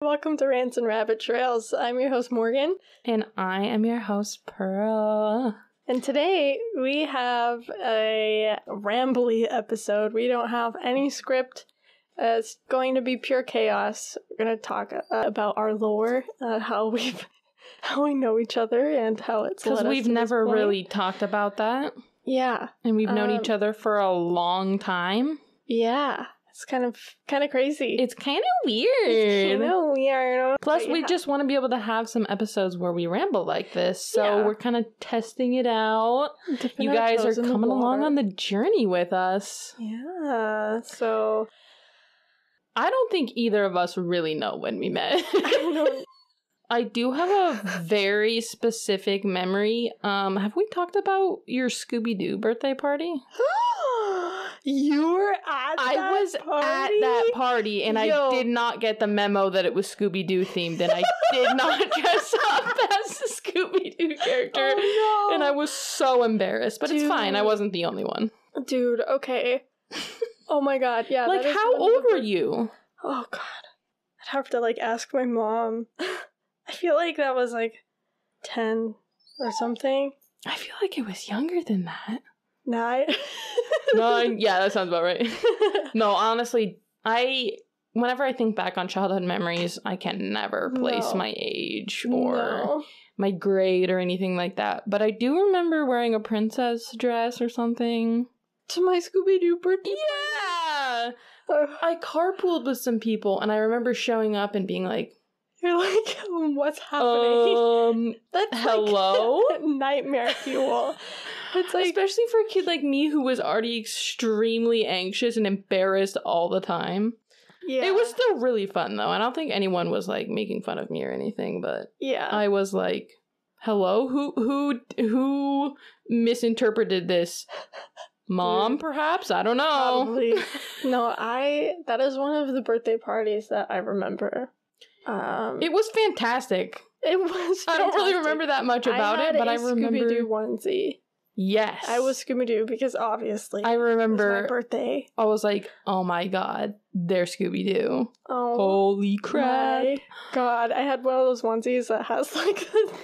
Welcome to Rants and Rabbit Trails. I'm your host, Morgan. And I am your host, Pearl. And today we have a rambly episode. We don't have any script. It's going to be pure chaos. We're going to talk about our lore, how we know each other, and how it's because we've never really talked about that. Yeah, and we've known each other for a long time. Yeah, it's kind of crazy. It's kind of weird. Plus, we just want to be able to have some episodes where we ramble like this, so we're kind of testing it out. You guys are coming along on the journey with us. Yeah, so I don't think either of us really know when we met. I do have a very specific memory. Have we talked about your Scooby-Doo birthday party? You were at I was at that party, and I did not get the memo that it was Scooby-Doo themed, and I did not dress up as the Scooby-Doo character. Oh, no. And I was so embarrassed, but it's fine. I wasn't the only one. Dude, okay. Oh my god, yeah. Like, how old were you? Oh god. I'd have to, ask my mom. I feel like that was, 10 or something. I feel like it was younger than that. 9? 9? Yeah, that sounds about right. No, honestly, whenever I think back on childhood memories, I can never place my age or my grade or anything like that. But I do remember wearing a princess dress or something. To my Scooby-Doo birthday? Yeah! I carpooled with some people, and I remember showing up and being like, you're like, what's happening? That's hello? Nightmare fuel. It's especially for a kid like me who was already extremely anxious and embarrassed all the time. Yeah. It was still really fun, though. I don't think anyone was, making fun of me or anything, but I was like, hello? Who misinterpreted this? Mom, perhaps? I don't know. Probably. No, that is one of the birthday parties that I remember. It was fantastic. It was fantastic. I don't really remember that much about it, but I remember Scooby-Doo onesie. Yes. I was Scooby-Doo because obviously I remember it was my birthday. I was like, oh my god, they're Scooby-Doo. Oh, holy crap. My god, I had one of those onesies that has the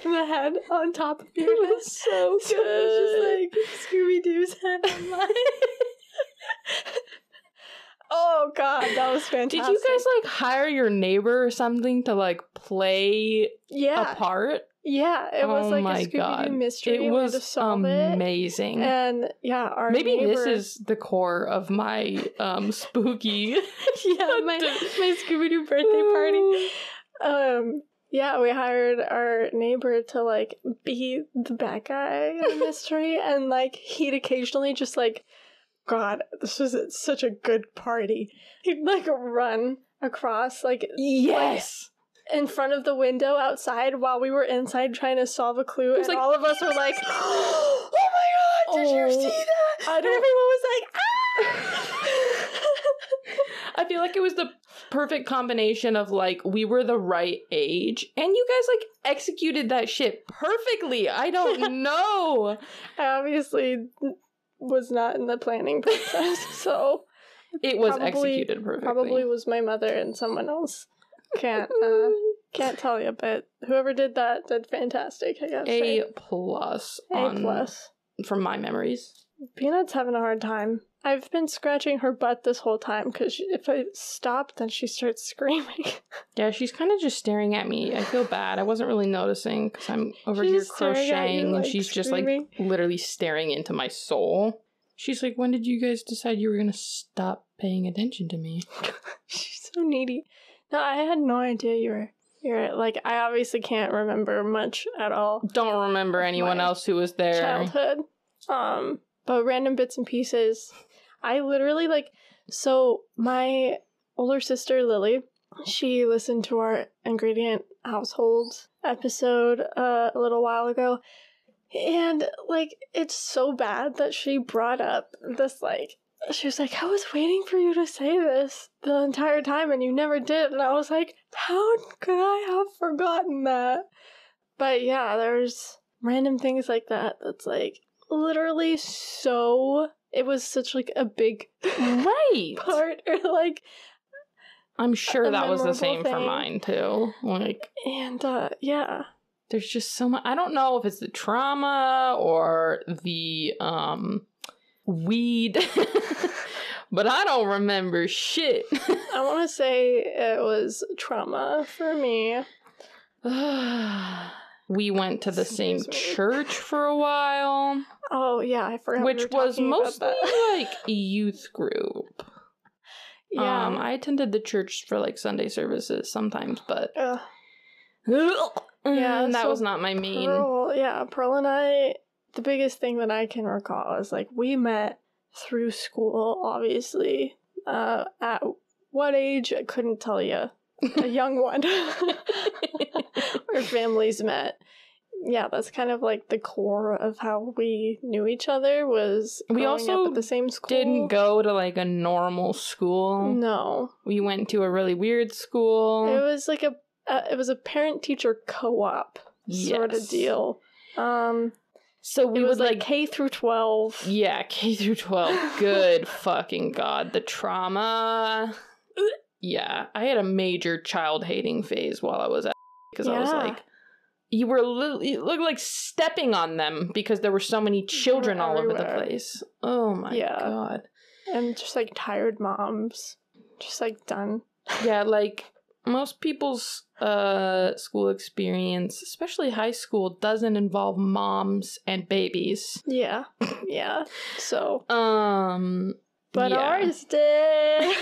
head on top of your head. It was so good. It was just Scooby-Doo's head on mine. Oh god, that was fantastic. Did you guys hire your neighbor or something to play a part? Yeah, it was a Scooby-Doo mystery. It was amazing. And our maybe neighbor... this is the core of my spooky. my Scooby-Doo birthday party. Yeah, we hired our neighbor to be the bad guy in the mystery, and he'd occasionally just God, this was such a good party. He'd run across yes. In front of the window outside while we were inside trying to solve a clue, and all of us were like, oh my god, did you see that? And everyone was like, ah! I feel like it was the perfect combination of we were the right age, and you guys executed that shit perfectly. I don't know. I obviously was not in the planning process, so it was executed perfectly. Probably was my mother and someone else. Can't tell you, but whoever did that did fantastic, I guess. A+. From my memories. Peanut's having a hard time. I've been scratching her butt this whole time, because if I stop, then she starts screaming. Yeah, she's kind of just staring at me. I feel bad. I wasn't really noticing, because I'm over here crocheting, and she's screaming. Just, literally staring into my soul. She's like, when did you guys decide you were going to stop paying attention to me? She's so needy. No, I had no idea you were I obviously can't remember much at all. Don't remember anyone else who was there. Childhood. But random bits and pieces. I literally, so my older sister, Lily, she listened to our Ingredient Household episode a little while ago. And, it's so bad that she brought up this, she was like, I was waiting for you to say this the entire time and you never did. And I was like, how could I have forgotten that? But yeah, there's random things like that that's literally so... It was such a big right part, or I'm sure that was the same for mine too. Like, and yeah, there's just so much. I don't know if it's the trauma or the weed, but I don't remember shit. I want to say it was trauma for me. We went to the same church for a while. Oh yeah, I forgot. Which was mostly like a youth group. Yeah, I attended the church for like Sunday services sometimes, but yeah, that was not my main. Pearl and I. The biggest thing that I can recall is like we met through school. Obviously, at what age I couldn't tell you. A young one. Our families met. Yeah, that's kind of like the core of how we knew each other was we also up at the same school. Didn't go to like a normal school. No. We went to a really weird school. It was like it was a parent-teacher co-op sort of deal. So we was like K through 12. Yeah, K through 12. Good fucking God. The trauma. Yeah, I had a major child-hating phase while I was at because I was like, you looked like stepping on them because there were so many children all over the place. Oh my God. And just like tired moms. Just like done. Yeah, like most people's school experience, especially high school, doesn't involve moms and babies. Yeah. Yeah. So. But ours did.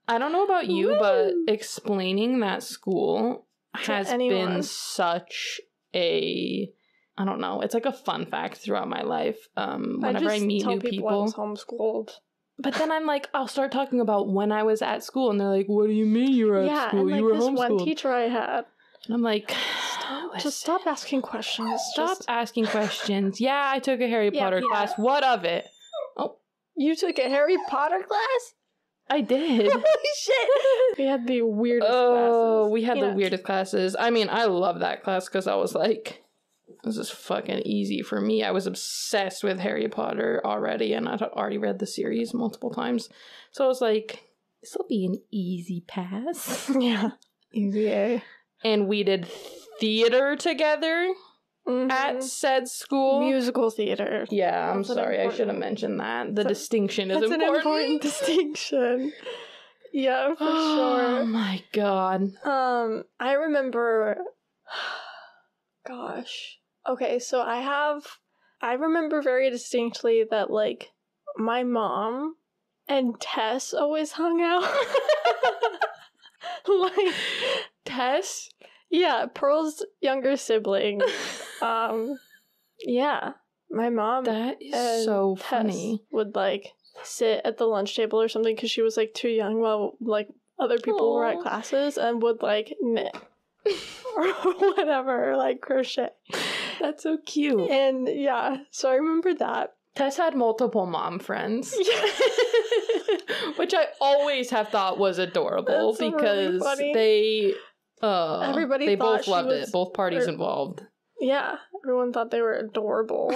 I don't know about you, but explaining that school has been such a, I don't know, it's like a fun fact throughout my life. Whenever I meet new people. I was homeschooled. But then I'm like, I'll start talking about when I was at school, and they're like, "What do you mean you were at school? And like you were this homeschooled." One teacher I had. And I'm like, just stop asking questions. Stop asking questions. Yeah, I took a Harry Potter class. What of it? Oh, you took a Harry Potter class? I did. Holy shit! We had the weirdest classes. Oh, we had the weirdest classes. I mean, I love that class because I was like, this is fucking easy for me. I was obsessed with Harry Potter already, and I'd already read the series multiple times. So I was like, this will be an easy pass. Yeah. Easy A. And we did theater together at said school. Musical theater. Yeah, I'm sorry. I should have mentioned that. The distinction is important. That's an important distinction. Yeah, for sure. Oh my God. I remember... Gosh. Okay, so I remember very distinctly that, like, my mom and Tess always hung out. Like, Tess? Yeah, Pearl's younger sibling. Yeah, my mom. That is so funny. Would, like, sit at the lunch table or something because she was, like, too young while, like, other people were at classes and would, like, knit. Or whatever, like crochet. That's so cute. And yeah, so I remember that. Tess had multiple mom friends. Which I always have thought was adorable. That's because really they both loved it. Both parties involved. Yeah, everyone thought they were adorable.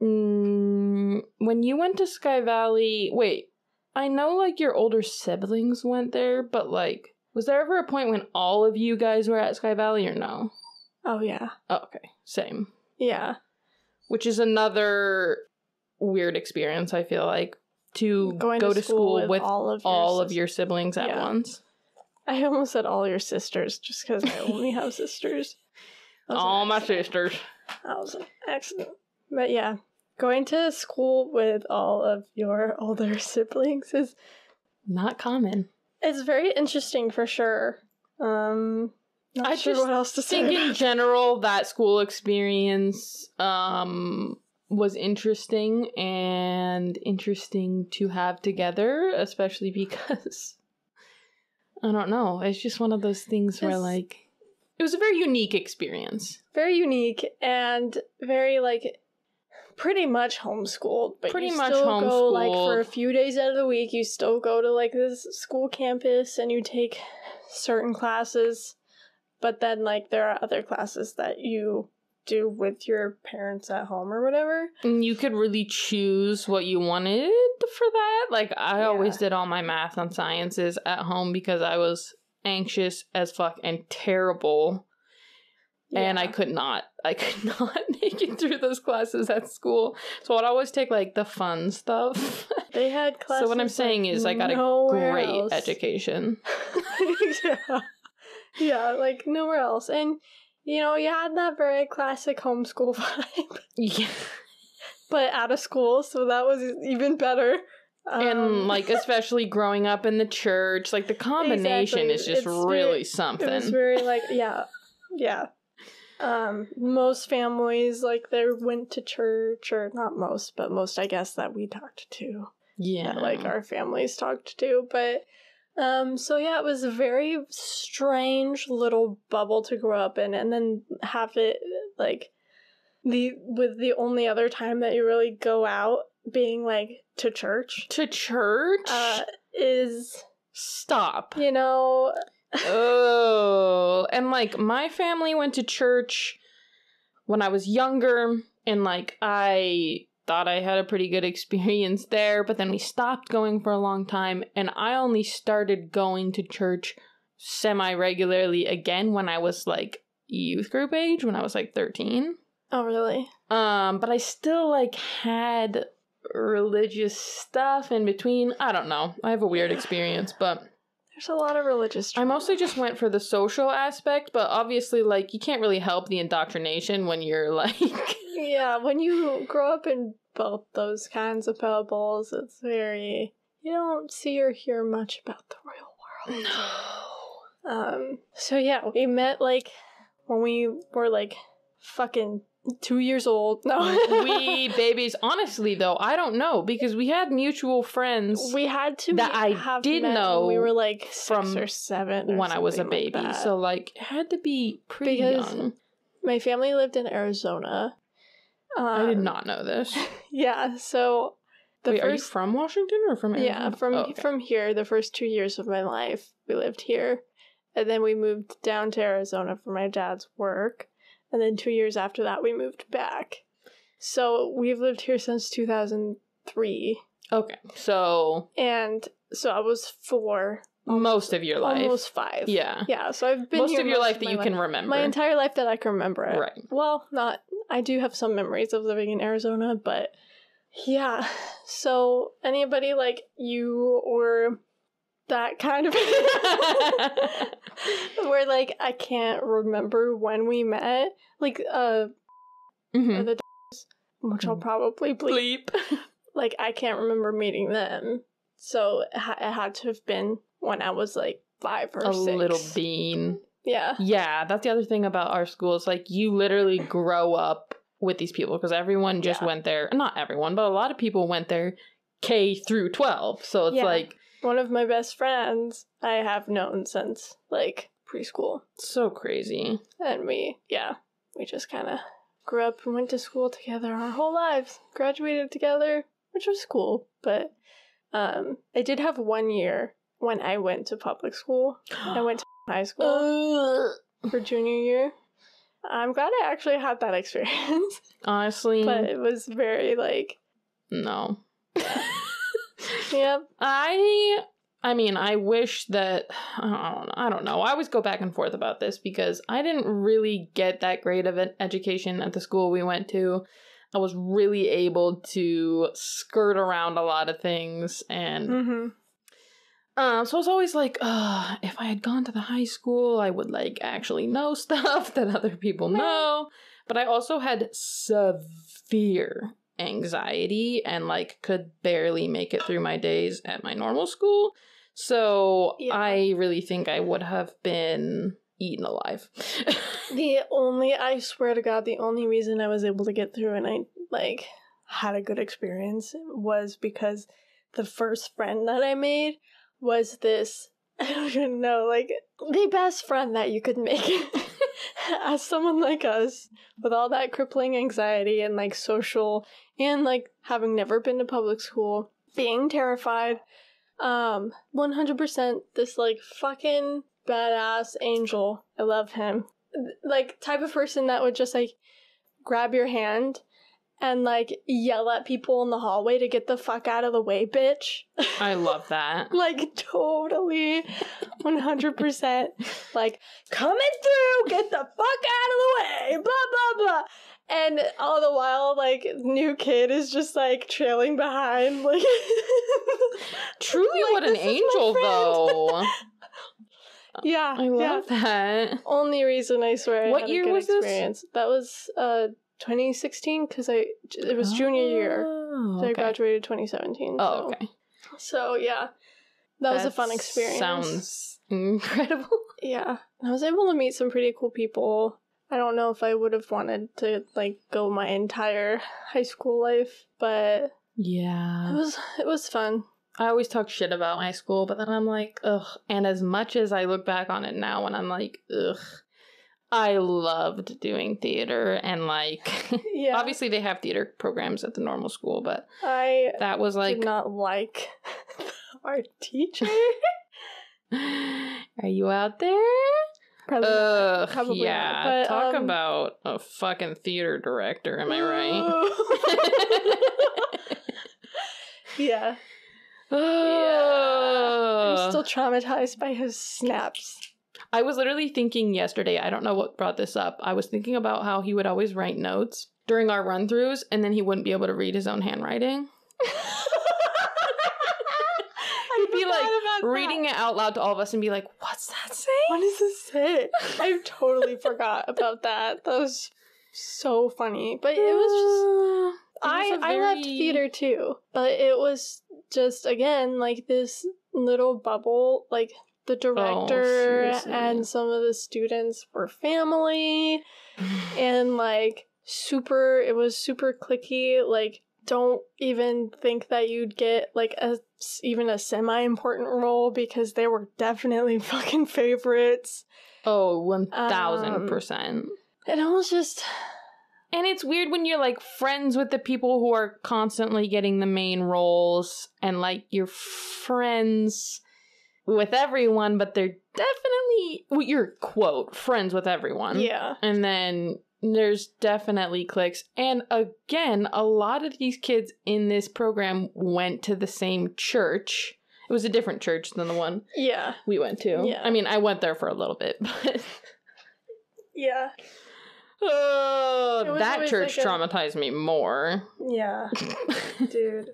When you went to Sky Valley, wait, I know like your older siblings went there, but like, was there ever a point when all of you guys were at Sky Valley or no? Oh, yeah. Oh, okay. Same. Yeah. Which is another weird experience, I feel like, to go to school with all of your siblings at once. I almost said all your sisters, just because I only have sisters. All my sisters. That was an accident. But yeah, going to school with all of your older siblings is... not common. It's very interesting for sure. Not sure what else to say. I think in general that school experience was interesting to have together, especially because I don't know, it's just one of those things where like it was a very unique experience. Very unique and very like pretty much homeschooled, but you still go like for a few days out of the week. You still go to like this school campus and you take certain classes, but then like there are other classes that you do with your parents at home or whatever. And you could really choose what you wanted for that. Like, I always did all my math and sciences at home because I was anxious as fuck and terrible. Yeah. And I could not make it through those classes at school. So I'd always take, like, the fun stuff. They had classes. So what I'm saying is I got a great education. Yeah, like, nowhere else. And, you know, you had that very classic homeschool vibe. Yeah. But out of school, so that was even better. And, like, especially growing up in the church, like, the combination is just really something. It's very, like, yeah. Most families, like, they went to church, or not most, but most, I guess, that we talked to. Yeah. That, like, our families talked to, but, so yeah, it was a very strange little bubble to grow up in, and then have it, like, with the only other time that you really go out being, like, to church. To church? Is... Stop. You know... Oh, and, like, my family went to church when I was younger, and, like, I thought I had a pretty good experience there, but then we stopped going for a long time, and I only started going to church semi-regularly again when I was, like, youth group age, when I was, like, 13. Oh, really? But I still, like, had religious stuff in between. I don't know. I have a weird experience, but... There's a lot of religious trauma. I mostly just went for the social aspect, but obviously, like, you can't really help the indoctrination when you're, like... Yeah, when you grow up in both those kinds of bubbles, it's very... You don't see or hear much about the real world. No. So yeah, we met, like, when we were, like, fucking 2 years old. No. We babies. Honestly, though, I don't know, because we had mutual friends. We had to that I did know when we were like 6 or 7 when I was a baby. Like so, like, it had to be pretty young. My family lived in Arizona. I did not know this. Yeah, so Wait, are you from Washington or from Arizona? Yeah, from here. The first 2 years of my life, we lived here. And then we moved down to Arizona for my dad's work. And then 2 years after that, we moved back. So we've lived here since 2003. Okay, so... And so I was 4. Most of your life. Almost 5. Yeah. Yeah, so I've been most here of your life that you can remember. My entire life that I can remember it. Right. Well, not... I do have some memories of living in Arizona, but... Yeah. So anybody like you or... that kind of where like I can't remember when we met, like the which I'll probably bleep. Like I can't remember meeting them, so it had to have been when I was like 5 or 6. A little bean. Yeah, that's the other thing about our school. It's like you literally grow up with these people because everyone just went there. Not everyone, but a lot of people went there K through 12. So it's like. One of my best friends I have known since, like, preschool. So crazy. And we just kind of grew up and went to school together our whole lives. Graduated together, which was cool. But I did have 1 year when I went to public school. I went to high school for junior year. I'm glad I actually had that experience. Honestly. But it was very, like... No. Yep. I mean, I wish that, I don't know. I always go back and forth about this because I didn't really get that great of an education at the school we went to. I was really able to skirt around a lot of things and so I was always like, if I had gone to the high school, I would like actually know stuff that other people know. But I also had severe anxiety and like could barely make it through my days at my normal school. So I really think I would have been eaten alive. I swear to God, the only reason I was able to get through and I like had a good experience was because the first friend that I made was this, I don't even know, like the best friend that you could make. As someone like us, with all that crippling anxiety and, like, social, and, like, having never been to public school, being terrified, 100% this, like, fucking badass angel. I love him. Like, type of person that would just, like, grab your hand and, like, yell at people in the hallway to get the fuck out of the way, bitch. I love that. Like, totally, 100%. Like, coming through, get the fuck out of the way, blah, blah, blah. And all the while, like, new kid is just, like, trailing behind, like... Truly, like, what an angel, though. Yeah. I love that. Only reason, I swear, What I had year a good was experience. This? That was, 2016, because it was junior year. So I graduated 2017. Oh, okay. So, yeah. That was a fun experience. Sounds incredible. Yeah. I was able to meet some pretty cool people. I don't know if I would have wanted to, like, go my entire high school life, but... Yeah. It was fun. I always talk shit about my school, but then I'm like, ugh. And as much as I look back on it now and I'm like, ugh, I loved doing theater and, like, obviously they have theater programs at the normal school, but that was like... did not like our teacher. Are you out there? Probably not. But, talk about a fucking theater director, am I right? Yeah. I'm still traumatized by his snaps. I was literally thinking yesterday, I don't know what brought this up, I was thinking about how he would always write notes during our run-throughs, and then he wouldn't be able to read his own handwriting. He'd be like reading it out loud to all of us and be like, what's that saying? What does it say? I totally forgot about that. That was so funny. But it was just... I loved theater too, but it was just, again, like this little bubble, like the director and some of the students were family, and like it was super cliquey. Like, don't even think that you'd get like even a semi-important role, because they were definitely fucking favorites. Oh, 1000%. And I was just... And it's weird when you're, like, friends with the people who are constantly getting the main roles, and, like, you're friends with everyone, but they're definitely, you're, quote, friends with everyone. Yeah. And then there's definitely cliques. And, again, a lot of these kids in this program went to the same church. It was a different church than the one we went to. Yeah. I mean, I went there for a little bit, but... Yeah. Oh, that church like traumatized me more. Yeah. Dude.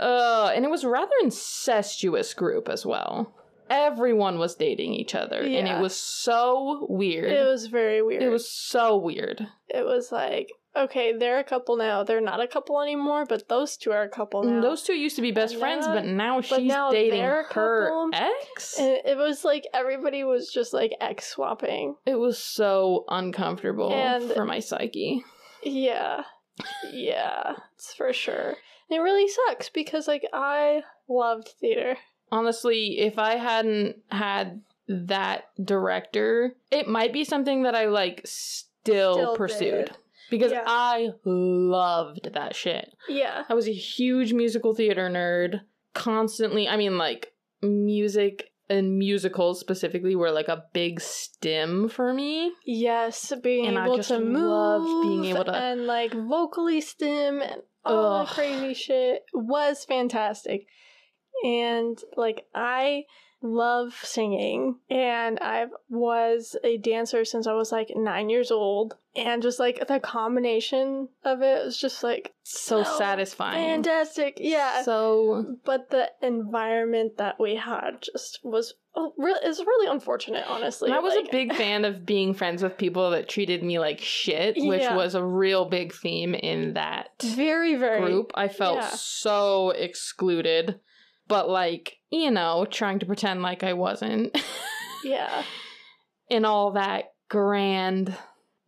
And it was a rather incestuous group as well. Everyone was dating each other, and it was so weird. It was very weird. It was so weird. It was like, okay, they're a couple now. They're not a couple anymore, but those two are a couple now. Those two used to be best friends, but now she's dating her ex? And it was like everybody was just like ex-swapping. It was so uncomfortable for my psyche. Yeah. Yeah, it's for sure. And it really sucks because, like, I loved theater. Honestly, if I hadn't had that director, it might be something that I, like, still pursued. Did. Because I loved that shit. Yeah. I was a huge musical theater nerd. Constantly, I mean, like, music and musicals specifically were, like, a big stim for me. Yes, being able to move being able to... and, like, vocally stim and all the crazy shit was fantastic. And, like, I love singing, and I was a dancer since I was like 9 years old, and just like the combination of it was just like so satisfying, fantastic. But the environment that we had just was really unfortunate, honestly. And I was a big fan of being friends with people that treated me like shit, which was a real big theme in that very group. I felt so excluded. But, like, you know, trying to pretend like I wasn't. Yeah. And all that grand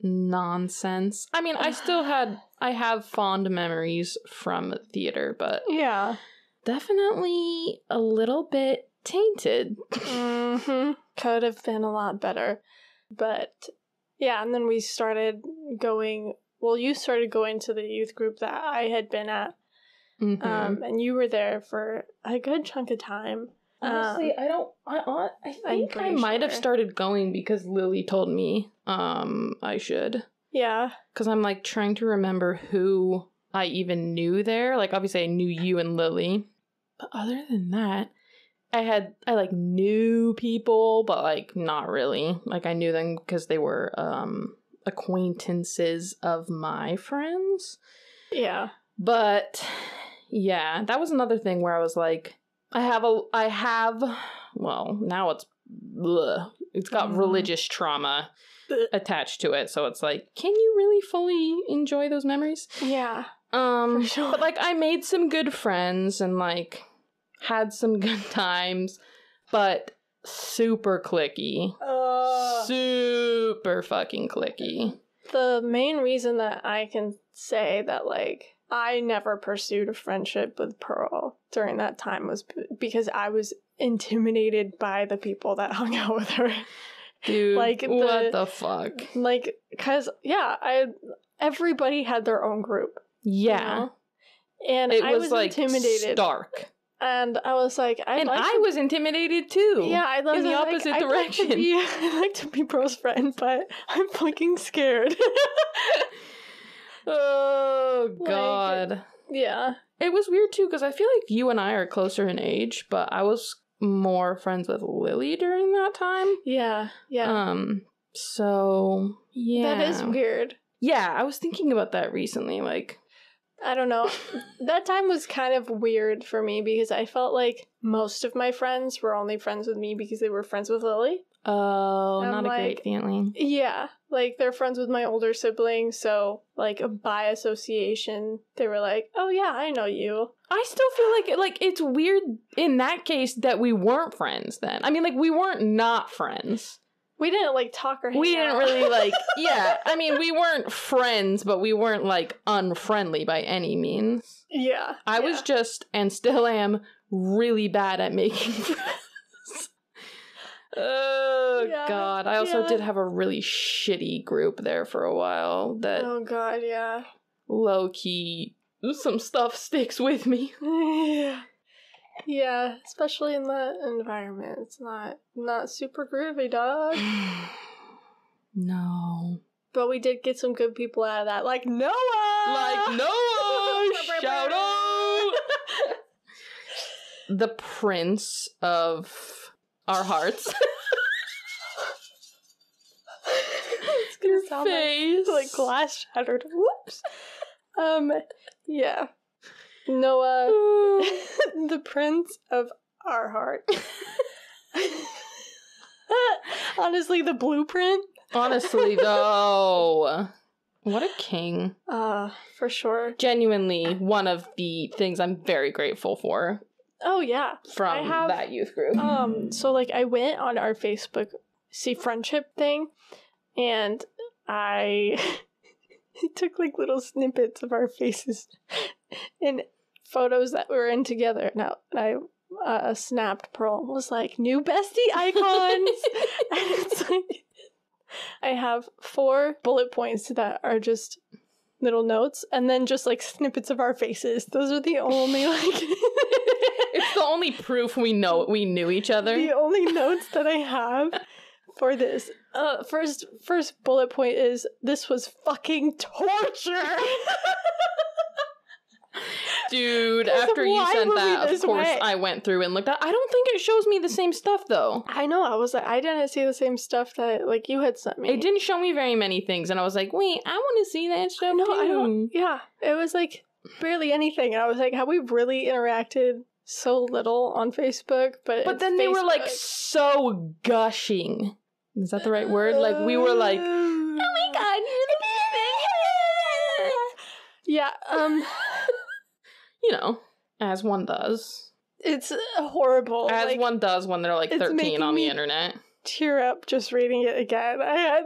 nonsense. I mean, I have fond memories from theater, but... Yeah. Definitely a little bit tainted. Mm-hmm. Could have been a lot better. But, yeah, and then we started going... Well, you started going to the youth group that I had been at. Mm-hmm. And you were there for a good chunk of time. Honestly, I think I might have started going because Lily told me I should. Yeah. Because I'm, like, trying to remember who I even knew there. Like, obviously I knew you and Lily. But other than that, I like, knew people, but, like, not really. Like, I knew them because they were, acquaintances of my friends. Yeah. But, yeah, that was another thing where I was like, well, now it's got religious trauma attached to it, so it's like, can you really fully enjoy those memories? Yeah, for sure. But, like, I made some good friends and, like, had some good times, but super cliquey. Super fucking cliquey. The main reason that I can say that, like, I never pursued a friendship with Pearl during that time was because I was intimidated by the people that hung out with her. Dude, like, what the fuck? Like, because, yeah, everybody had their own group. Yeah. You know? And I was like, intimidated. Stark. And I was like, I was intimidated too. Yeah, I love in the opposite direction. I'd like to be Pearl's friend, but I'm fucking scared. Oh, God. Like, yeah. It was weird, too, because I feel like you and I are closer in age, but I was more friends with Lily during that time. Yeah, yeah. So, yeah. That is weird. Yeah, I was thinking about that recently, like... I don't know. That time was kind of weird for me because I felt like most of my friends were only friends with me because they were friends with Lily. Oh, not a great feeling. Yeah, like, they're friends with my older siblings, so, like, by association, they were like, oh yeah, I know you. I still feel like it's weird in that case that we weren't friends then. I mean, like, we weren't not friends. We didn't, like, talk or hang out. We didn't really, like, yeah, I mean, we weren't friends, but we weren't, like, unfriendly by any means. Yeah. I was just, and still am, really bad at making friends. Oh, yeah, God. I also did have a really shitty group there for a while that... Oh, God, yeah. Low-key, some stuff sticks with me. Yeah. Yeah, especially in that environment. It's not super groovy, dog. No. But we did get some good people out of that. Like Noah! Like Noah! Shout out! The prince of... our hearts. It's gonna sound face. like glass shattered. Whoops. Yeah. Noah, the prince of our heart. Honestly, the blueprint. Honestly, though. What a king. For sure. Genuinely, one of the things I'm very grateful for. Oh, yeah. From that youth group. So, like, I went on our Facebook friendship thing, and I took, like, little snippets of our faces and photos that we were in together. Now, I snapped Pearl, was like, new bestie icons! And it's like, I have 4 bullet points that are just little notes, and then just, like, snippets of our faces. Those are the only, like... It's the only proof we knew each other. The only notes that I have for this. First bullet point is, this was fucking torture! Dude, after you sent that, of course, I went through and looked at. I don't think it shows me the same stuff, though. I know, I was like, I didn't see the same stuff that, like, you had sent me. It didn't show me very many things, and I was like, wait, I want to see that stuff, too. I don't, yeah, it was, like, barely anything, and I was like, have we really interacted so little on Facebook? But then they were, like, so gushing. Is that the right word? Like, we were like, oh my God, you're the best! Yeah, you know, as one does. It's horrible. As like, one does when they're like 13 on the internet. Tear up just reading it again.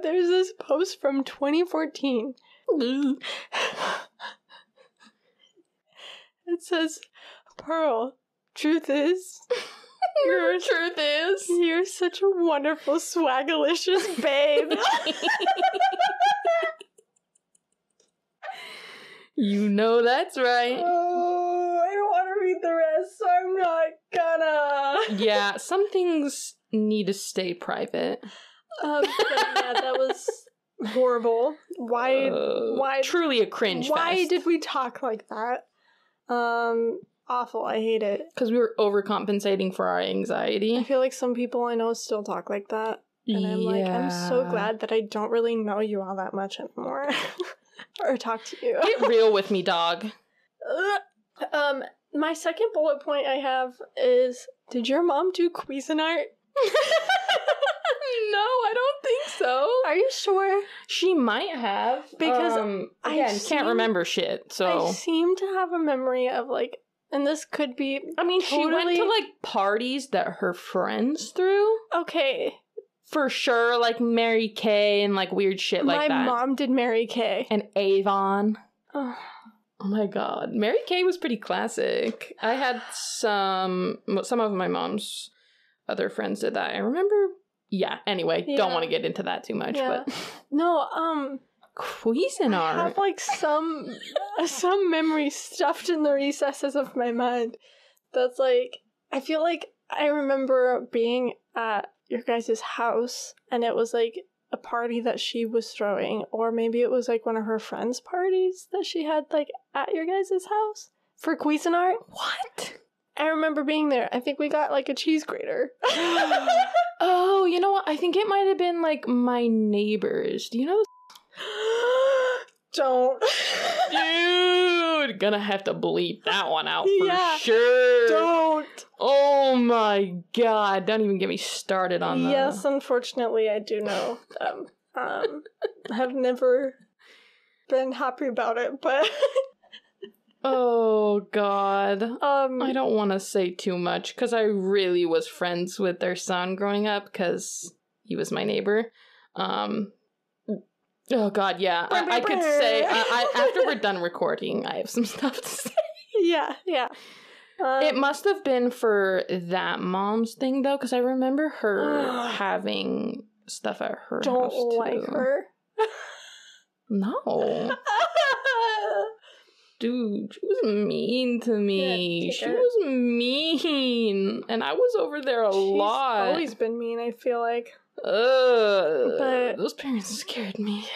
There's this post from 2014. It says, Pearl, truth is, you're such a wonderful, swagalicious babe. You know that's right. Oh, I don't want to read the rest, so I'm not gonna. Yeah, some things need to stay private. But yeah, that was horrible. Why? Truly a cringe fest. Why did we talk like that? Awful. I hate it. Because we were overcompensating for our anxiety. I feel like some people I know still talk like that. And I'm like, I'm so glad that I don't really know you all that much anymore. Or talk to you. Get real with me, dog. My second bullet point I have is, did your mom do Cuisinart? No, I don't think so. Are you sure? She might have. Because I can't remember shit, so. I seem to have a memory of, like, and this could be, I mean, she went to, like, parties that her friends threw. Okay. For sure, like Mary Kay and, like, weird shit like that. My mom did Mary Kay. And Avon. Oh my god. Mary Kay was pretty classic. I had some of my mom's other friends did that. I remember, anyway, don't want to get into that too much, but. No, Cuisinart. I have, like, some memory stuffed in the recesses of my mind that's, like, I feel like I remember being at your guys' house, and it was, like, a party that she was throwing, or maybe it was, like, one of her friends' parties that she had, like, at your guys' house for Cuisinart. What? I remember being there. I think we got, like, a cheese grater. Oh, you know what? I think it might have been, like, my neighbors. Do you know? Don't. Dude, gonna have to bleep that one out for sure. Don't. Oh my god, don't even get me started on that. Yes, unfortunately, I do know them. Have never been happy about it, but... Oh god. I don't want to say too much, because I really was friends with their son growing up, because he was my neighbor. Oh god, yeah. I could say, after we're done recording, I have some stuff to say. Yeah. It must have been for that mom's thing, though, because I remember her having stuff at her house, too. Don't like her. No. Dude, she was mean to me. Yeah, she was mean. And I was over there a lot. She's always been mean, I feel like. But those parents scared me.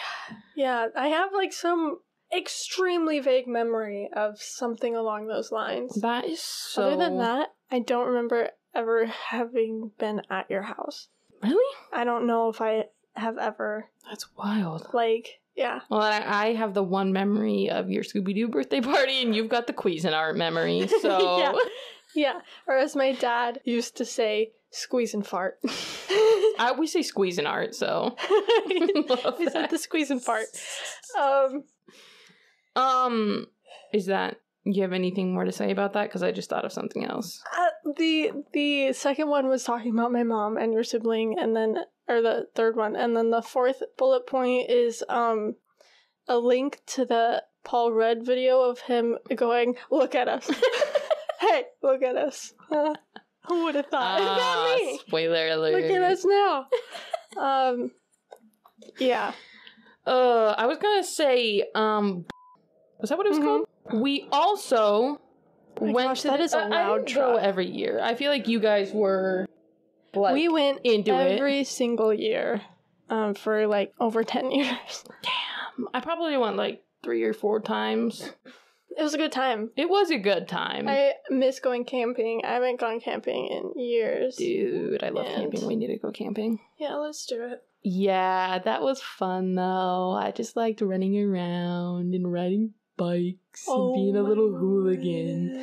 Yeah, I have, like, some extremely vague memory of something along those lines. That is so... Other than that, I don't remember ever having been at your house. Really? I don't know if I have ever. That's wild. Like, yeah. Well, I have the one memory of your Scooby-Doo birthday party, and you've got the Cuisinart memory, so... Yeah. Or as my dad used to say, squeeze and fart. We say squeeze and art, so. Is that the squeeze and fart? Is that, you have anything more to say about that? Because I just thought of something else. The second one was talking about my mom and your sibling, and then, or the third one, and then the fourth bullet point is, a link to the Paul Rudd video of him going, look at us. Hey, look at us. Who would have thought? It's not me. Spoiler alert. Look at us now. Yeah. I was gonna say, was that what it was called? We also went to... That is a loud show every year. I feel like you guys were, like, we went into every single year, for, like, over 10 years. Damn. I probably went, like, 3 or 4 times. It was a good time. It was a good time. I miss going camping. I haven't gone camping in years. Dude, I love camping. We need to go camping. Yeah, let's do it. Yeah, that was fun, though. I just liked running around and riding bikes and being a little hooligan.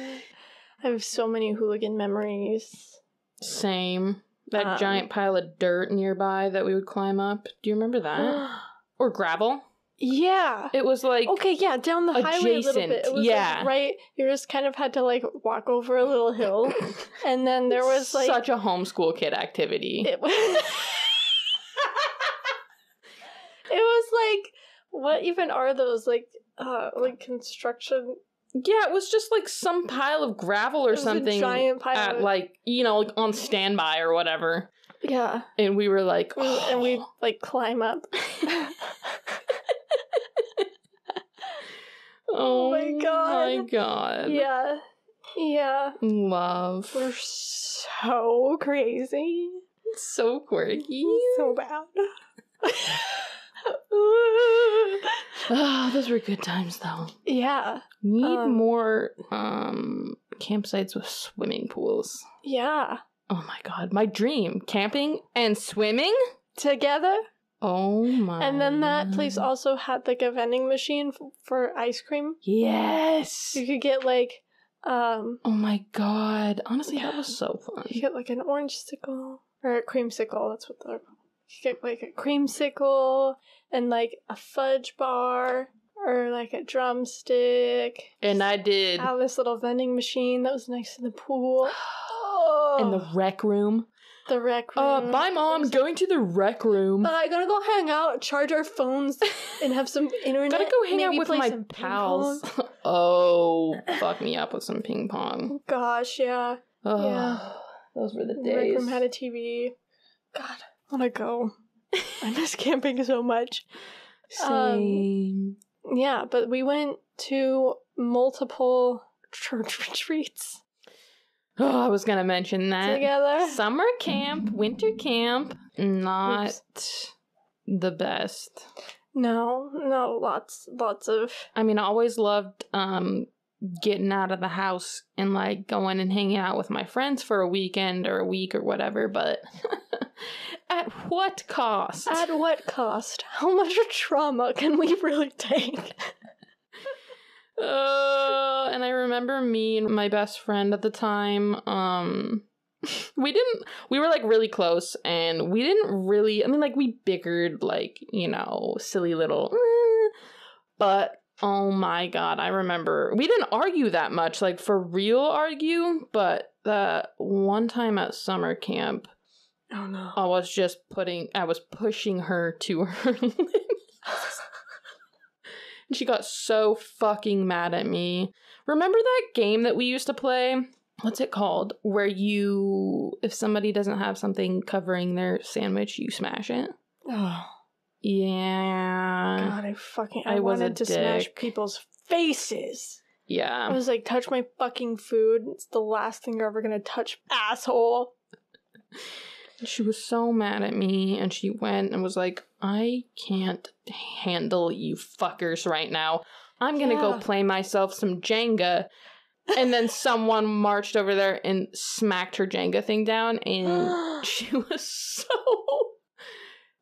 I have so many hooligan memories. Same. That giant pile of dirt nearby that we would climb up. Do you remember that? Or gravel? Yeah. It was like... Okay, yeah, down the highway a little bit. It was like, right, you just kind of had to, like, walk over a little hill. And then there was, like... Such a homeschool kid activity. It was like, what even are those? Like construction... Yeah, it was just, like, some pile of gravel or something. A giant pile at, like, you know, like, on standby or whatever. Yeah. And we were like... Oh. And we'd, like, climb up. Oh my god. Yeah. Love. We're so crazy. So quirky. So bad. Those were good times, though. Yeah. Need more campsites with swimming pools. Yeah. Oh my god, my dream. Camping and swimming? Together? Oh my. And then that place also had like a vending machine for ice cream. Yes. You could get like oh my god. Honestly, that was so fun. You get like an orange-sicle or a creamsicle, that's what they're called. You get like a creamsicle and like a fudge bar or like a drumstick. And I did have this little vending machine that was next to the pool. In the rec room. The rec room. Bye, Mom. Going to the rec room. I gotta go hang out, charge our phones, and have some internet. Gotta go hang out with my pals. Oh, fuck me up with some ping pong. Gosh, yeah. Oh, yeah. Those were the days. The rec room had a TV. God, I wanna go. I miss camping so much. Same. Yeah, but we went to multiple church retreats. Oh, I was gonna mention that. Together. Summer camp, winter camp, not the best. No, lots of. I mean, I always loved getting out of the house and like going and hanging out with my friends for a weekend or a week or whatever, but at what cost? At what cost? How much trauma can we really take? And I remember me and my best friend at the time, we were like really close and we didn't really, I mean like we bickered like, you know, silly little, but oh my god, I remember, we didn't argue that much, like for real argue, but that one time at summer camp, oh no, I was pushing her to her limit. She got so fucking mad at me. Remember that game that we used to play? What's it called? Where if somebody doesn't have something covering their sandwich, you smash it. Oh. Yeah. God, I wanted to smash people's faces. Yeah. I was like, touch my fucking food. It's the last thing you're ever gonna touch, asshole. She was so mad at me, and she went and was like, I can't handle you fuckers right now. I'm gonna go play myself some Jenga. And then someone marched over there and smacked her Jenga thing down, and she was so...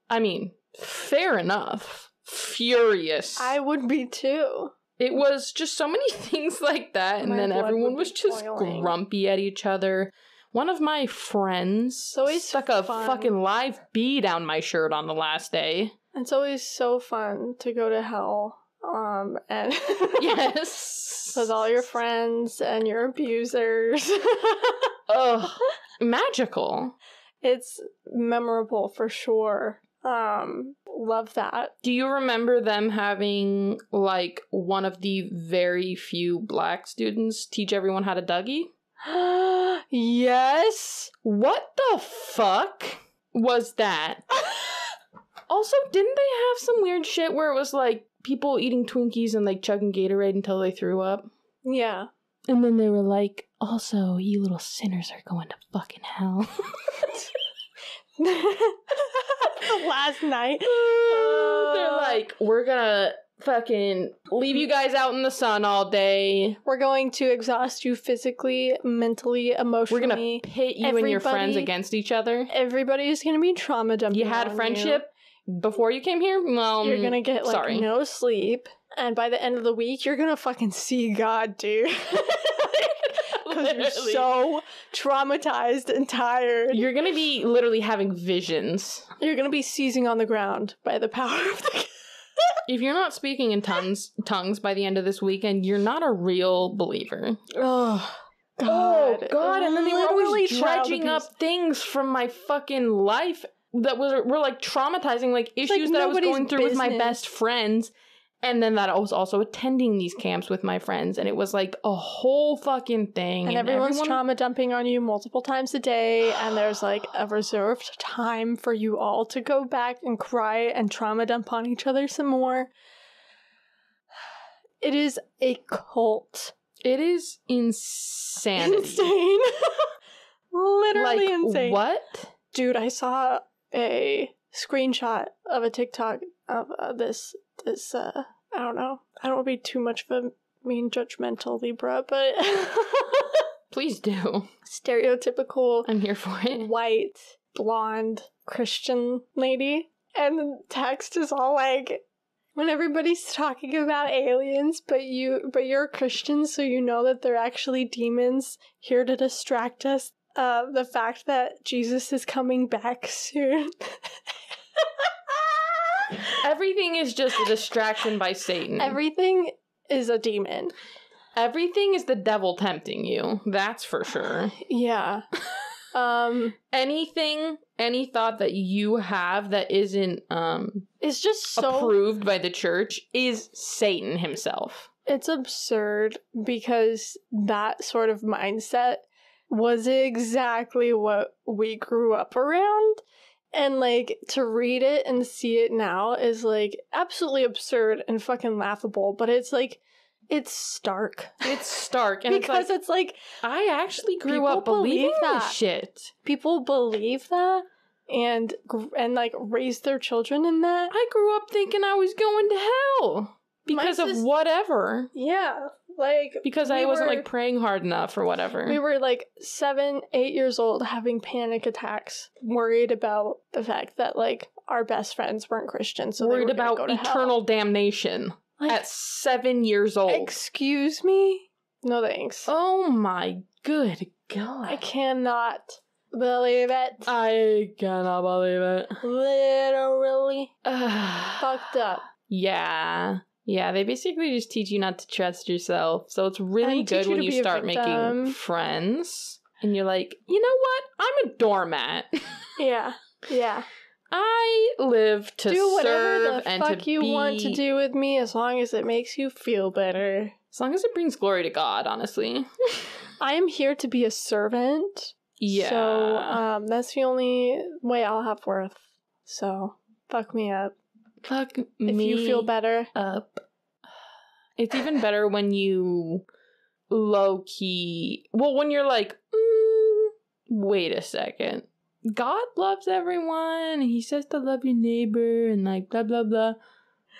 I mean, fair enough. Furious. I would be too. It was just so many things like that, and then everyone was just grumpy at each other. One of my friends stuck a fucking live bee down my shirt on the last day. It's always so fun to go to hell. And yes, with all your friends and your abusers. Ugh, magical. It's memorable for sure. Love that. Do you remember them having like one of the very few black students teach everyone how to Dougie? Yes. What the fuck was that? Also, didn't they have some weird shit where it was like people eating Twinkies and like chugging Gatorade until they threw up? Yeah. And then they were like, also, you little sinners are going to fucking hell. Last night. They're like, we're gonna fucking leave you guys out in the sun all day. We're going to exhaust you physically, mentally, emotionally. We're gonna pit you and your friends against each other. Everybody's gonna be trauma dumping. You had a friendship before you came here? Well, you're gonna get like no sleep. And by the end of the week, you're gonna fucking see God, dude. Because you're so traumatized and tired. You're gonna be literally having visions. You're gonna be seizing on the ground by the power of the... If you're not speaking in tongues by the end of this weekend, you're not a real believer. Oh, God. Oh, God. And then they were always dredging up things from my fucking life that were like traumatizing, like issues that I was going through with my best friends. And then that I was also attending these camps with my friends, and it was like a whole fucking thing. And everyone's trauma dumping on you multiple times a day, and there's like a reserved time for you all to go back and cry and trauma dump on each other some more. It is a cult. It is insanity. Insane. Literally like, insane. What? Dude, I saw a screenshot of a TikTok this I don't know. I don't want to be too much of a mean judgmental Libra, but please do. Stereotypical. I'm here for it. White, blonde, Christian lady. And the text is all like, when everybody's talking about aliens, but you're a Christian, so you know that they're actually demons here to distract us. The fact that Jesus is coming back soon. Everything is just a distraction by Satan. Everything is a demon. Everything is the devil tempting you. That's for sure. Yeah. Any thought that you have that isn't it's just so approved by the church is Satan himself. It's absurd because that sort of mindset was exactly what we grew up around. And, like, to read it and see it now is, like, absolutely absurd and fucking laughable. But it's, like, it's stark. It's stark. And because it's like, I actually grew up believing this shit. People believe that and, like, raise their children in that. I grew up thinking I was going to hell. Because of whatever. Yeah. Like, because I wasn't, like, praying hard enough or whatever. We were, like, 7, 8 years old having panic attacks, worried about the fact that, like, our best friends weren't Christian, so worried they were about eternal damnation. Like, at 7 years old. Excuse me? No thanks. Oh my good God. I cannot believe it. I cannot believe it. Literally. Fucked up. Yeah. Yeah, they basically just teach you not to trust yourself. So it's really good when you start making friends. And you're like, you know what? I'm a doormat. Yeah. Yeah. I live to do whatever serve the and fuck to you be... want to do with me as long as it makes you feel better. As long as it brings glory to God, honestly. I am here to be a servant. Yeah. So, that's the only way I'll have worth. So, fuck me up. Fuck me if you feel better. Up. It's even better when you low-key... Well, when you're like, wait a second. God loves everyone. He says to love your neighbor and like blah, blah, blah.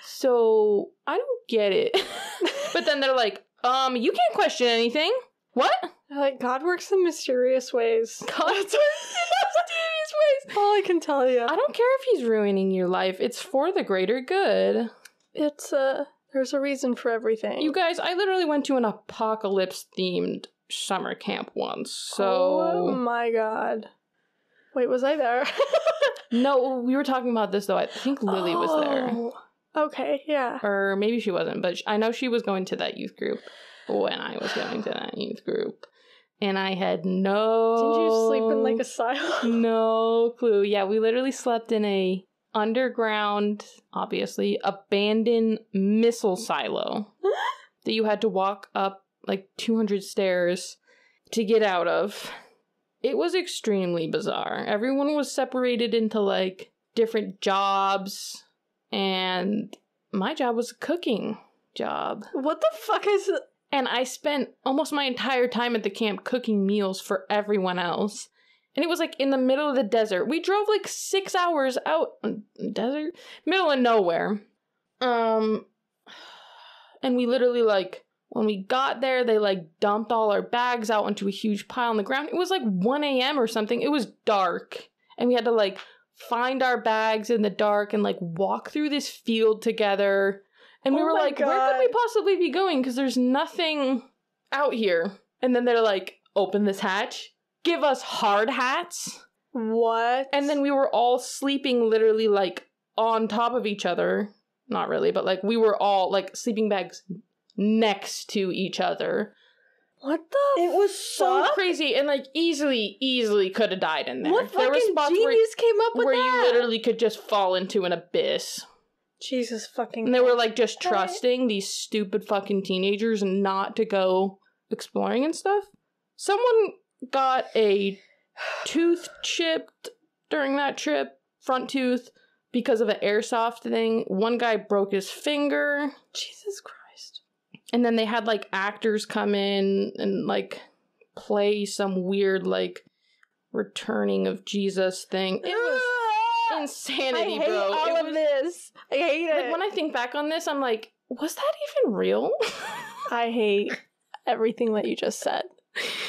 So, I don't get it. But then they're like, you can't question anything. What? Like, God works in mysterious ways. God works in mysterious ways. All I can tell you. I don't care if he's ruining your life. It's for the greater good. It's, there's a reason for everything. You guys, I literally went to an apocalypse-themed summer camp once, so... Oh my God. Wait, was I there? No, we were talking about this, though. I think Lily was there. Okay, yeah. Or maybe she wasn't, but I know she was going to that youth group when I was going to that youth group. And I had no... Did you sleep in, like, a silo? No clue. Yeah, we literally slept in a underground, obviously, abandoned missile silo that you had to walk up, like, 200 stairs to get out of. It was extremely bizarre. Everyone was separated into, like, different jobs, and my job was a cooking job. What the fuck is it? And I spent almost my entire time at the camp cooking meals for everyone else. And it was, like, in the middle of the desert. We drove, like, 6 hours out. Desert? Middle of nowhere. And we literally, like... When we got there, they, like, dumped all our bags out onto a huge pile on the ground. It was, like, 1 a.m. or something. It was dark. And we had to, like, find our bags in the dark and, like, walk through this field together. And we were like, God, where could we possibly be going? Because there's nothing out here. And then they're like, open this hatch. Give us hard hats. What? And then we were all sleeping literally, like, on top of each other. Not really, but, like, we were all, like, sleeping bags next to each other. What the It was so crazy, and like easily could have died in there. What there fucking genius came up with where that? You literally could just fall into an abyss. Jesus fucking And they were like just trusting these stupid fucking teenagers not to go exploring and stuff. Someone got a tooth chipped during that trip, front tooth, because of an airsoft thing. One guy broke his finger. Jesus Christ. And then they had, like, actors come in and, like, play some weird, like, returning of Jesus thing. It insanity, I hate bro. all of this. I hate it. Like, when I think back on this, I'm like, was that even real? I hate everything that you just said.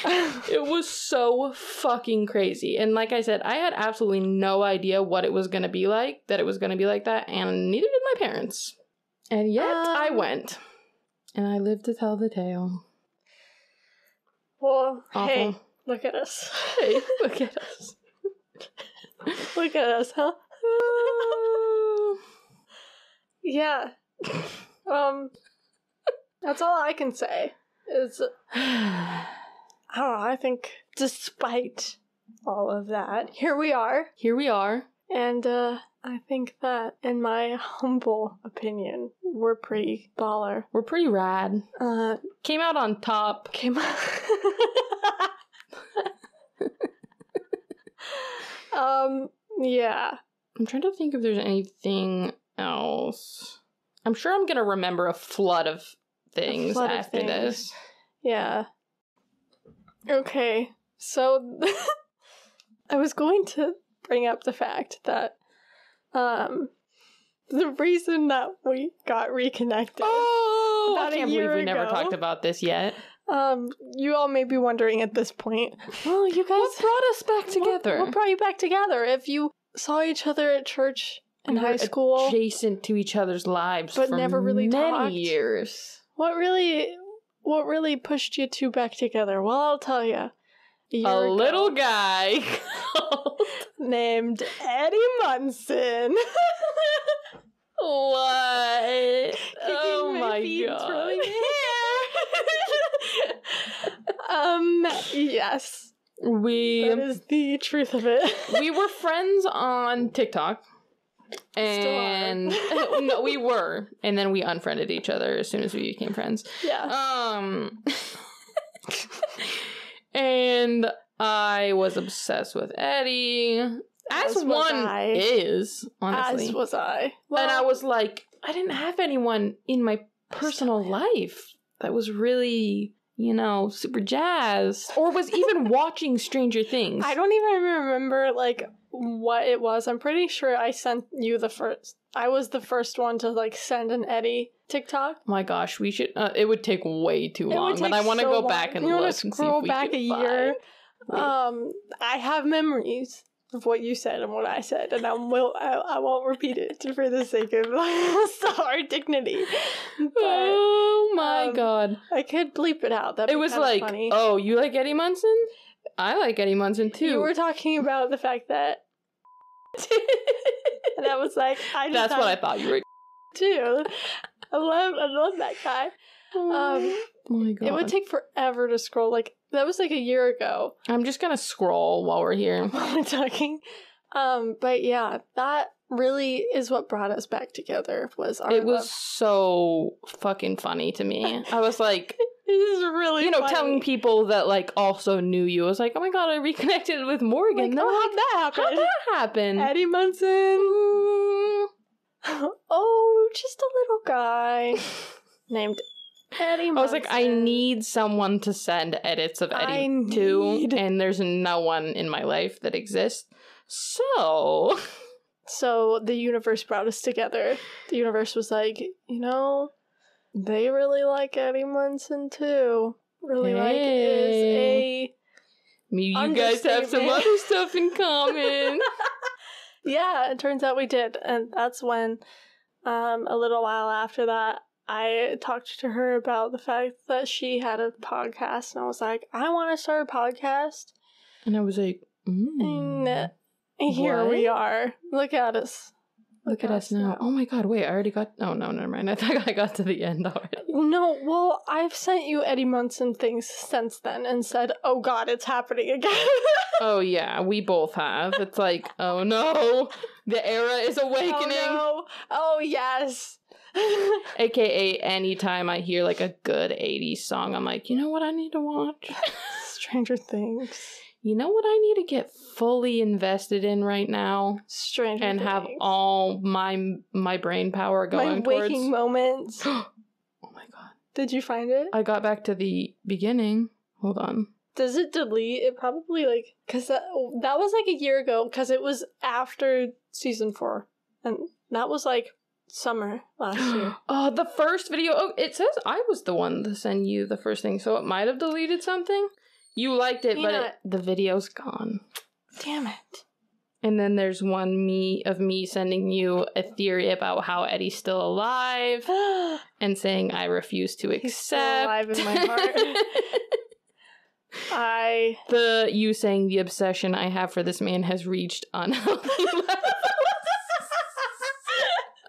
It was so fucking crazy. And like I said, I had absolutely no idea what it was going to be like, that it was going to be like that, and neither did my parents. And yet I went. And I lived to tell the tale. Well, Awful. Hey, look at us. Hey, look at us. Look at us, huh? Yeah. That's all I can say. Is I don't know, I think despite all of that, here we are. Here we are. And I think that, in my humble opinion, we're pretty baller. We're pretty rad. Came out on top. Yeah. I'm trying to think if there's anything else. I'm sure I'm gonna remember a flood of things after this. Yeah. Okay, so I was going to bring up the fact that the reason that we got reconnected. Oh, I can't believe we never ago, talked about this yet. You all may be wondering at this point, well, you guys, what brought us back together? What brought you back together? If you saw each other at church in high school, adjacent to each other's lives, but for never really many talked. years. What really pushed you two back together? Well, I'll tell you. A little guy named Eddie Munson. What? Oh my god. Yes. That is the truth of it. We were friends on TikTok. And no, we were. And then we unfriended each other as soon as we became friends. Yeah. And I was obsessed with Eddie. As one is, honestly. As was I. Well, and I was like, I didn't have anyone in my personal life that was really, super jazzed. Or was even watching Stranger Things. I don't even remember, what it was. I'm pretty sure I sent you the first. I was the first one to, send an Eddie TikTok. Oh my gosh, we should. It would take way too long, but I want to go back and look and see if we back a year. I have memories of what you said and what I said, and I won't repeat it for the sake of our dignity. But, oh my god, I could bleep it out. It was like, funny. Oh, you like Eddie Munson? I like Eddie Munson too. You were talking about the fact that, and I was like, that's what I thought you were too. I love that guy. Oh my god. It would take forever to scroll. That was a year ago. I'm just gonna scroll while we're here. While we're talking. But yeah, that really is what brought us back together. It was so fucking funny to me. I was like, this is really funny. Telling people that also knew you. I was like, oh my god, I reconnected with Morgan. How'd that happen? Eddie Munson. Oh, just a little guy named Eddie Munson. I was like, I need someone to send edits of Eddie to, and there's no one in my life that exists. So the universe brought us together. The universe was like, they really like Eddie Munson too. Really like is a you guys have some other stuff in common. Yeah, it turns out we did. And that's when, a little while after that, I talked to her about the fact that she had a podcast. And I was like, I want to start a podcast. And I was like, and here we are. Look at us. Look at us now. Oh my god, wait, I already got... Oh, no, never mind. I thought I got to the end already. No, well, I've sent you Eddie Munson things since then and said, oh god, it's happening again. Oh yeah, we both have. It's like, oh no, the era is awakening. Oh no, oh yes. AKA anytime I hear a good 80s song, I'm like, you know what I need to watch? Stranger Things. You know what I need to get fully invested in right now? Stranger and Things. Have all my brain power going towards... My waking moments. Oh my god. Did you find it? I got back to the beginning. Hold on. Does it delete? It probably, like, because that was, like, a year ago, because it was after season 4. And that was, like, summer last year. Oh, the first video. Oh, it says I was the one to send you the first thing, so it might have deleted something. You liked it, but the video's gone. Damn it. And then there's one of me sending you a theory about how Eddie's still alive and saying I refuse to accept. He's still alive in my heart. You saying the obsession I have for this man has reached unhealthy levels.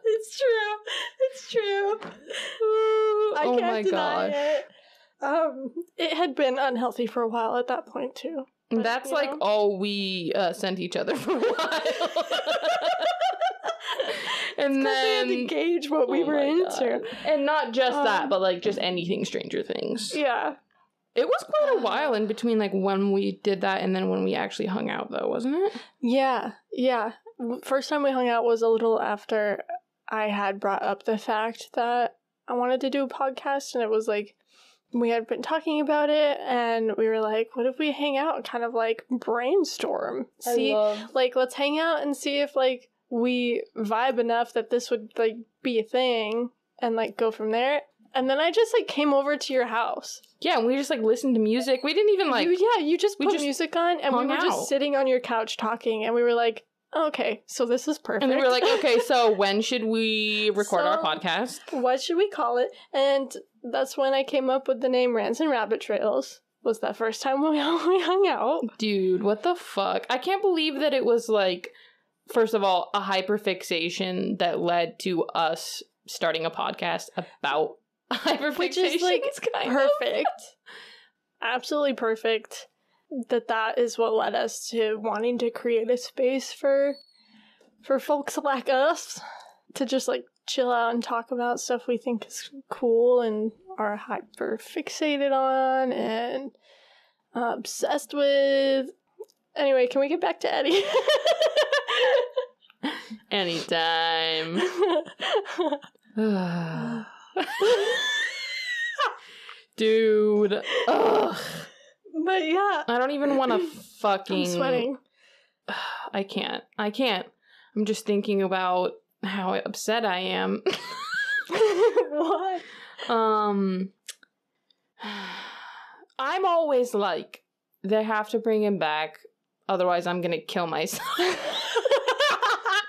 It's true. I can't deny it. It had been unhealthy for a while at that point too. But, that's like all we sent each other for a while. And then we had to gauge what we were into. And not just that, but like just anything Stranger Things. Yeah. It was quite a while in between like when we did that and then when we actually hung out though, wasn't it? Yeah. First time we hung out was a little after I had brought up the fact that I wanted to do a podcast, and it was like, we had been talking about it, and we were like, what if we hang out and kind of, like, brainstorm? Let's hang out and see if, like, we vibe enough that this would, like, be a thing, and, like, go from there. And then I just, like, came over to your house. Yeah, and we just, like, listened to music. We didn't even, like... You just put music on, and we were just sitting on your couch talking, and we were like, okay, so this is perfect. And then we were like, okay, so when should we record our podcast? What should we call it? And that's when I came up with the name Rants and Rabbit Trails. Was that first time we hung out. Dude, what the fuck? I can't believe that it was, like, first of all, a hyperfixation that led to us starting a podcast about hyperfixation. Which is, like, perfect. Absolutely perfect. That is what led us to wanting to create a space for folks like us to just, like, chill out and talk about stuff we think is cool and are hyper fixated on and obsessed with. Anyway, can we get back to Eddie? Anytime. Dude. Ugh. But yeah. I don't even want to fucking... I'm sweating. I can't. I'm just thinking about how upset I am. What? I'm always like, they have to bring him back, otherwise I'm gonna kill myself.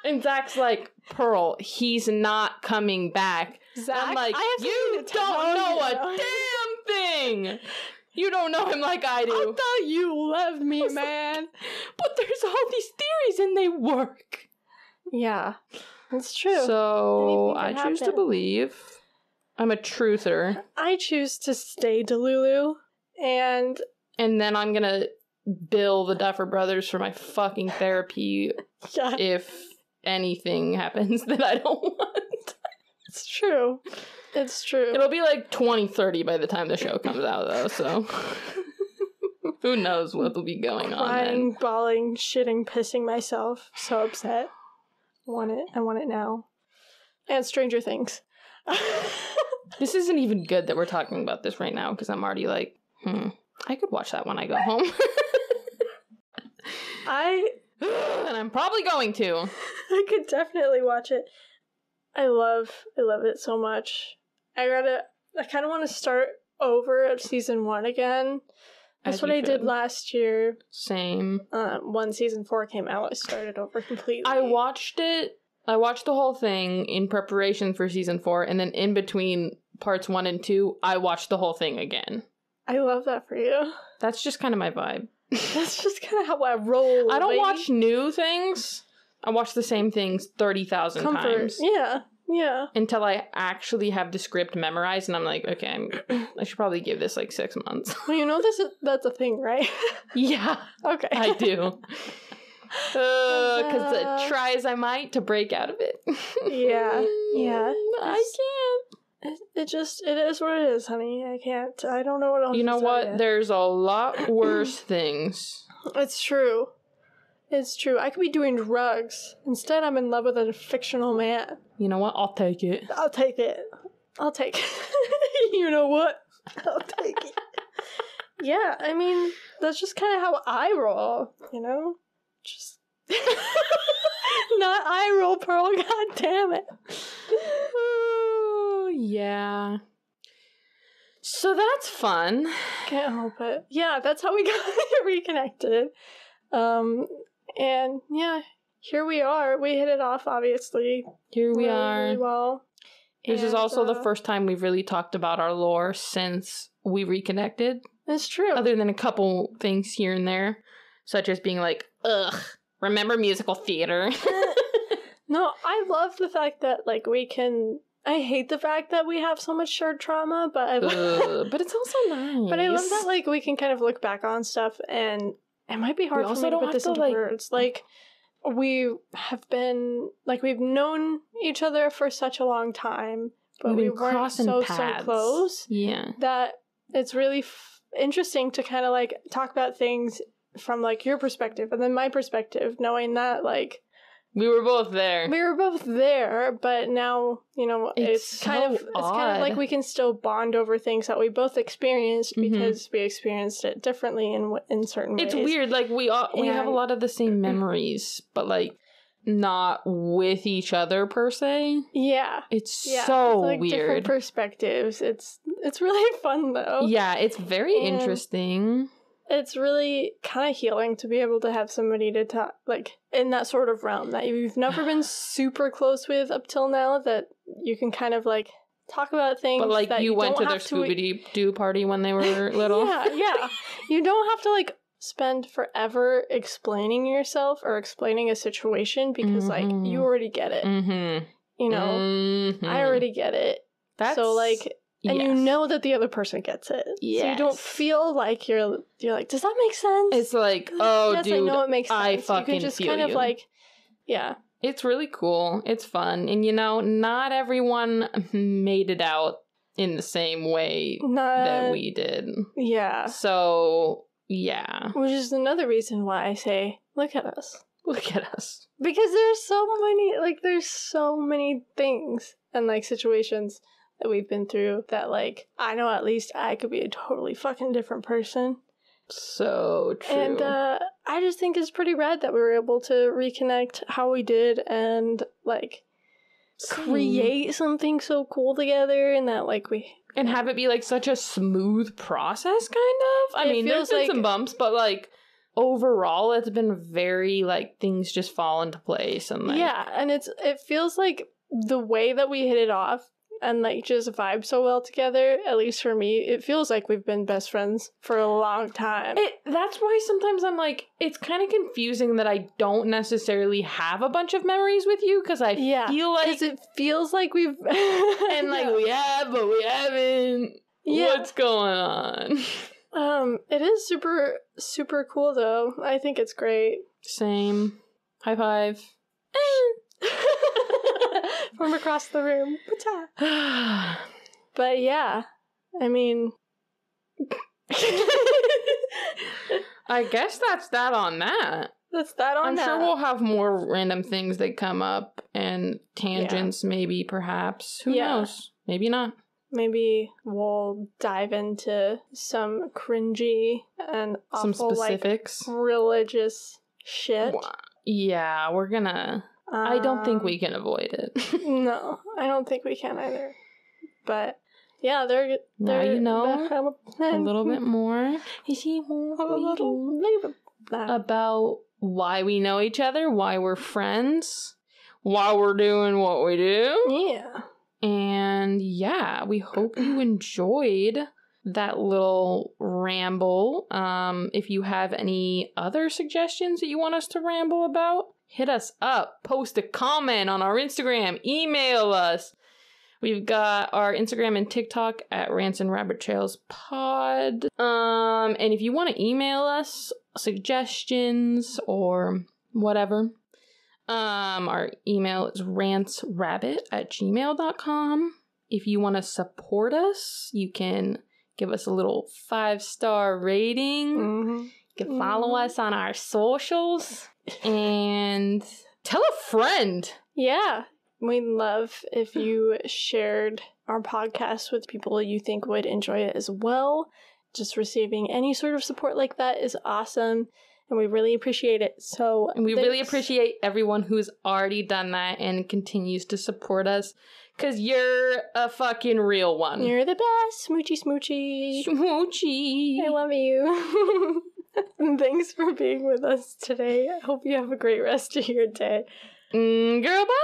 And Zach's like, Pearl, he's not coming back. Zach, I'm like, you don't know a damn thing. You don't know him like I do. I thought you loved me, man. But there's all these theories and they work. Yeah, it's true. So I choose to believe. I'm a truther. I choose to stay Delulu. And then I'm gonna bill the Duffer Brothers for my fucking therapy if anything happens that I don't want. It's true. It's true. It'll be like 2030 by the time the show comes out, though, so... Who knows what will be going on then. Crying, bawling, shitting, pissing myself. So upset. I want it now. And Stranger Things. This isn't even good that we're talking about this right now, because I'm already like, I could watch that when I go home. And I'm probably going to. I could definitely watch it. I love it so much. I kind of want to start over at season 1 again. That's what I did last year. Same. When season 4 came out, I started over completely. I watched the whole thing in preparation for season 4, and then in between parts 1 and 2, I watched the whole thing again. I love that for you. That's just kind of my vibe. That's just kind of how I roll. I don't watch new things. I watch the same things 30,000 times. Yeah. Until I actually have the script memorized, and I'm like, okay, I should probably give this like 6 months. Well, you know that's a thing, right? Yeah. Okay. I do. Because try as I might to break out of it. Yeah. I can't. It is what it is, honey. I can't. I don't know what else to say. You know what? There's a lot worse things. It's true. It's true. I could be doing drugs. Instead, I'm in love with a fictional man. You know what? I'll take it. I'll take it. You know what? I'll take it. Yeah, I mean, that's just kind of how I roll, you know? Just... Not I roll, Pearl, god damn it. Yeah. So that's fun. Can't help it. Yeah, that's how we got reconnected. And yeah, here we are. We hit it off, obviously. Here we are. Really well. This is also the first time we've really talked about our lore since we reconnected. That's true. Other than a couple things here and there, such as being like, ugh, remember musical theater? No, I love the fact that, like, we can... I hate the fact that we have so much shared trauma, but I love... but it's also nice. But I love that, like, we can kind of look back on stuff, and it might be hard for me to put this into words. Like, we have been... Like, we've known each other for such a long time, but we weren't so close. Yeah. That it's really interesting to kind of, like, talk about things from, like, your perspective, and then my perspective, knowing that, like... We were both there. We were both there, but now, you know, it's kind of like we can still bond over things that we both experienced because we experienced it differently in certain ways. It's weird, like we have a lot of the same memories, but like not with each other per se. Yeah. It's so like weird. Different perspectives. It's really fun though. Yeah, it's very interesting. It's really kind of healing to be able to have somebody to talk, like, in that sort of realm that you've never been super close with up till now, that you can kind of, like, talk about things. But, like, that you went to their Scooby-Doo party when they were little? Yeah. You don't have to, like, spend forever explaining yourself or explaining a situation because, like, you already get it. You know? I already get it. So, like... And you know that the other person gets it. Yes. So you don't feel like you're like, does that make sense? It's like, oh, yes, dude, I know it makes sense. I fucking you can just feel kind you. of like, yeah. It's really cool. It's fun. And, you know, not everyone made it out in the same way that we did. Yeah. So, yeah. Which is another reason why I say, look at us. Look at us. Because there's so many things and, like, situations that we've been through that, like, I know at least I could be a totally fucking different person. So true. And I just think it's pretty rad that we were able to reconnect how we did and, like, create something so cool together, and that, like, and have it be, like, such a smooth process, kind of. I mean, there's been some bumps, but, like, overall, it's been very, like, things just fall into place. And, like... Yeah, and it feels like the way that we hit it off and, like, just vibe so well together, at least for me, it feels like we've been best friends for a long time. That's why sometimes I'm like, it's kind of confusing that I don't necessarily have a bunch of memories with you, because I feel like... because it feels like we've... and, like, we have, but we haven't. Yeah. What's going on? It is super, super cool, though. I think it's great. Same. High five. From across the room. But yeah, I mean... I guess that's that on that. That's that on that. I'm sure we'll have more random things that come up and tangents, maybe, perhaps. Who knows? Maybe not. Maybe we'll dive into some cringy and awful, some specifics. Like, religious shit. Yeah, we're gonna... I don't think we can avoid it. No, I don't think we can either. But yeah, they're now you know a little bit more about why we know each other, why we're friends, why we're doing what we do. Yeah. And yeah, we hope you enjoyed that little ramble. If you have any other suggestions that you want us to ramble about, hit us up, post a comment on our Instagram, email us. We've got our Instagram and TikTok at Rants and Rabbit Trails Pod. And if you want to email us suggestions or whatever, our email is rantsrabbit@gmail.com. If you want to support us, you can give us a little 5-star rating. You can follow us on our socials. And tell a friend. Yeah. We'd love if you shared our podcast with people you think would enjoy it as well. just receiving any sort of support like that is awesome. And we really appreciate it. And we really appreciate everyone who's already done that and continues to support us. Because you're a fucking real one. You're the best. Smoochy, smoochy. Smoochy. I love you. And thanks for being with us today. I hope you have a great rest of your day. Girl, bye.